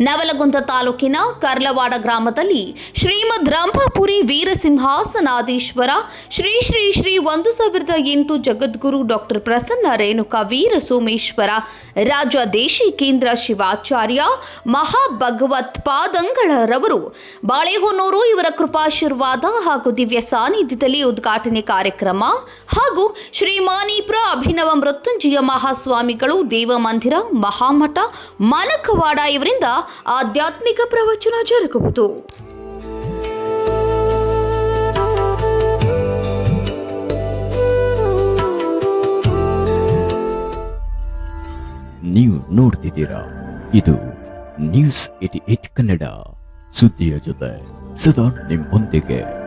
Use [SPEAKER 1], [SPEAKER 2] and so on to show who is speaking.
[SPEAKER 1] ನವಲಗುಂದ ತಾಲೂಕಿನ ಕರ್ಲವಾಡ ಗ್ರಾಮದಲ್ಲಿ ಶ್ರೀಮದ್ ರಂಭಾಪುರಿ ವೀರಸಿಂಹಾಸನಾಧೀಶ್ವರ ಶ್ರೀ ಶ್ರೀ ಶ್ರೀ 1008 ಜಗದ್ಗುರು ಡಾಕ್ಟರ್ ಪ್ರಸನ್ನ ರೇಣುಕಾ ವೀರ ಸೋಮೇಶ್ವರ ರಾಜದೇಶಿ ಕೇಂದ್ರ ಶಿವಾಚಾರ್ಯ ಮಹಾಭಗವತ್ಪಾದಂಗಳರವರು ಬಾಳೆಹೊನ್ನೂರು ಇವರ ಕೃಪಾಶೀರ್ವಾದ ಹಾಗೂ ದಿವ್ಯ ಸಾನ್ನಿಧ್ಯದಲ್ಲಿ ಉದ್ಘಾಟನೆ ಕಾರ್ಯಕ್ರಮ ಹಾಗೂ ಶ್ರೀ ಮಾನೀಪುರ ಅಭಿನವ ಮೃತ್ಯುಂಜಯ ಮಹಾಸ್ವಾಮಿಗಳು ದೇವಮಂದಿರ ಮಹಾಮಠ ಮಾನಕವಾಡ ಇವರಿಂದ ಆಧ್ಯಾತ್ಮಿಕ ಪ್ರವಚನ ಜರುಗುವುದು.
[SPEAKER 2] ನೀವು ನೋಡ್ತಿದ್ದೀರಾ, ಇದು ನ್ಯೂಸ್ 88 ಕನ್ನಡ, ಸುದ್ದಿಯ ಜೊತೆ ಸದಾ ನಿಮ್ಮೊಂದಿಗೆ.